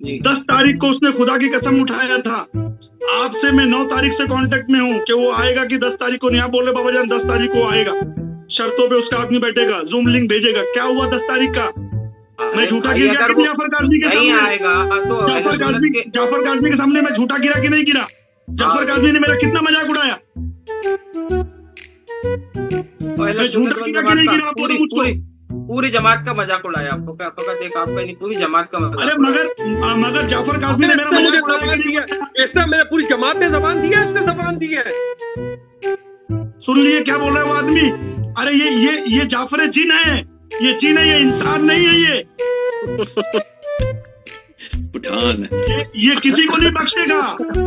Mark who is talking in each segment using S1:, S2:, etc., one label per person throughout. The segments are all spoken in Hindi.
S1: 10 तारीख को उसने खुदा की कसम उठाया था। आपसे मैं 9 तारीख से कांटेक्ट में हूँ कि वो आएगा कि 10 तारीख को नहीं। आप बोल रहे बाबा जान 10 तारीख को आएगा, शर्तों पे उसका आदमी बैठेगा, जूम लिंक भेजेगा। क्या हुआ 10 तारीख का? मैं झूठा गिर गया कि जाफर काज़मी के सामने?
S2: आएगा तो
S1: जाफर काज़मी के सामने मैं झूठा गिरा कि नहीं गिरा? जाफर काज़मी ने मेरा कितना मजाक उड़ाया? मैं झूठा गिरा कि नहीं गिरा?
S2: पूरी जमात का मजाक उड़ाया आपको। क्या फकत एक आपका नहीं, पूरी जमात का मजाक।
S1: अरे मगर जाफर काज़मी ने मेरा मजाक
S3: जबान दिया, इसने मेरे पूरी जमात ने जबान दिया, इसने जबान दी है।
S1: सुन लिए क्या बोल रहा है वो आदमी? अरे ये जाफर जिन है, ये जिन है, ये इंसान नहीं है। ये
S4: पठान
S1: ये किसी को नहीं बख्शेगा,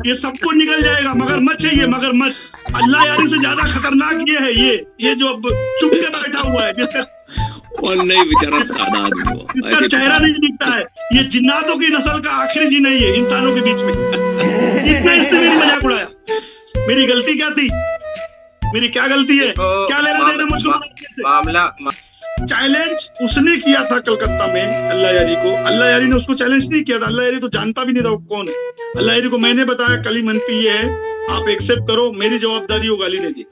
S1: ये सबको निकल जाएगा। मगरमच्छ है ये, मगरमच्छ। अल्लाह यारी से ज्यादा खतरनाक ये है। ये जो अब चुप के बैठा हुआ है, जिसका
S4: नहीं बेचारा सादा आदमी,
S1: इसका चेहरा नहीं दिखता है, ये जिन्नातों की नस्ल का आखिरी जिन है ये इंसानों के बीच में। इतना इसने मेरी मजाक उड़ाया। मेरी गलती क्या थी? मेरी क्या गलती है? क्या लेना देना मुझको?
S2: मामला
S1: चैलेंज उसने किया था कलकत्ता में अल्लाह यारी को। अल्लाह यारी ने उसको चैलेंज नहीं किया था। अल्लाह यारी तो जानता भी नहीं था वो कौन है। अल्लाह यारी को मैंने बताया कली मनफी ये है, आप एक्सेप्ट करो, मेरी जवाबदारी वो गाली नहीं दी।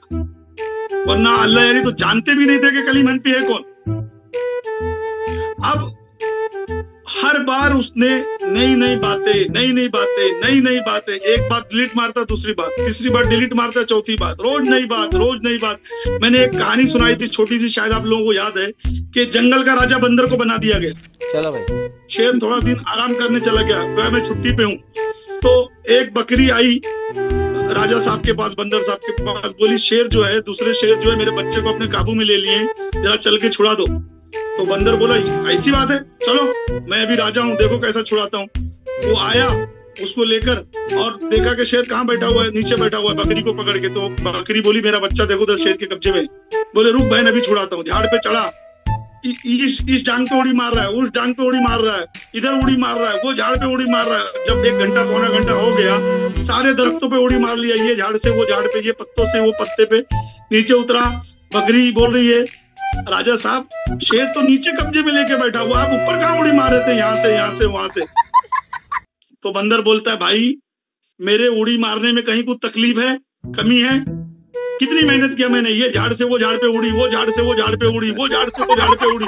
S1: वरना अल्लाह यारी तो जानते भी नहीं थे कि कली मनफी है कौन। अब हर बार उसने नई बातें, एक बात डिलीट मारता, दूसरी बात, तीसरी बार डिलीट मारता, चौथी बात, रोज नई बात। मैंने एक कहानी सुनाई थी छोटी सी, शायद आप लोगों को याद है, कि जंगल का राजा बंदर को बना दिया गया।
S5: चलो भाई,
S1: शेर थोड़ा दिन आराम करने चला गया, मैं छुट्टी पे हूँ। तो एक बकरी आई राजा साहब के पास, बंदर साहब के पास, बोली शेर जो है, दूसरे शेर जो है मेरे बच्चे को अपने काबू में ले लिए, जरा चल के छुड़ा दो। तो बंदर बोला ऐसी बात है, चलो मैं अभी राजा हूँ, देखो कैसा छुड़ाता हूँ। वो आया उसको लेकर, और देखा कि शेर कहाँ बैठा हुआ है, नीचे बैठा हुआ है बकरी को पकड़ के। तो बकरी बोली मेरा बच्चा देखो उधर शेर के कब्जे में। बोले रुक बहन अभी छुड़ाता हूँ। झाड़ पे चढ़ा, इस डांग पे उड़ी मार रहा है, उस डांग पे उड़ी मार रहा है, इधर उड़ी मार रहा है, वो झाड़ पे उड़ी मार रहा है। जब 1 घंटा पौना घंटा हो गया, सारे दरख्तों पे उड़ी मार लिया, ये झाड़ से वो झाड़ पे, ये पत्तों से वो पत्ते पे। नीचे उतरा, बकरी बोल रही है राजा साहब शेर तो नीचे कब्जे में लेके बैठा हुआ, आप ऊपर कहाँ उड़ी मार रहे थे, यहाँ से वहां से। तो बंदर बोलता है भाई मेरे उड़ी मारने में कहीं कुछ तकलीफ है, कमी है? कितनी मेहनत किया मैंने, ये झाड़ से वो झाड़ पे उड़ी, वो झाड़ से वो झाड़ पे उड़ी, वो झाड़ से वो झाड़ पे उड़ी।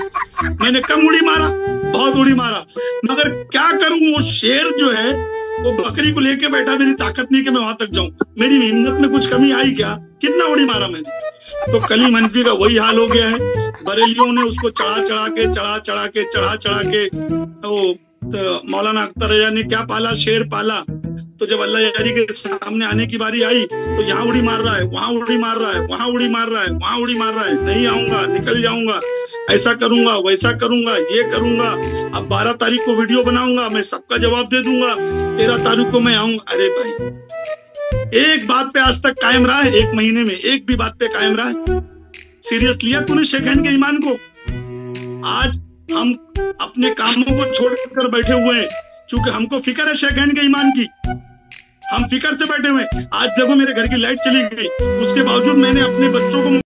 S1: मैंने कम उड़ी मारा? बहुत उड़ी मारा। मगर क्या करूं, वो शेर जो है वो बकरी को लेके बैठा, मेरी ताकत नहीं कि मैं वहां तक जाऊं। मेरी हिम्मत में कुछ कमी आई क्या? कितना उड़ी मारा मैंने। तो कली मनफी का वही हाल हो गया है। बरेलियों ने उसको चढ़ा के वो तो मौलाना अख्तर रजा ने क्या पाला, शेर पाला। तो जब अल्लाह यारी के सामने आने की बारी आई तो यहाँ उड़ी मार रहा है, वहां उड़ी मार रहा है, वहां उड़ी मार रहा है, वहां उड़ी मार रहा है। नहीं आऊंगा, निकल जाऊंगा, ऐसा करूंगा, वैसा करूंगा, ये करूंगा। अब 12 तारीख को वीडियो बनाऊंगा, मैं सबका जवाब दे दूंगा, 13 तारीख को मैं आऊंगा। अरे भाई एक बात पे आज तक कायम रहा है, 1 महीने में एक भी बात पे कायम रहा है? सीरियस लिया तूने शेख हैन के ईमान को? आज हम अपने कामों को छोड़कर बैठे हुए हैं क्योंकि हमको फिक्र है शेख हैन के ईमान की। हम फिक्र से बैठे हुए हैं। आज देखो मेरे घर की लाइट चली गई, उसके बावजूद मैंने अपने बच्चों को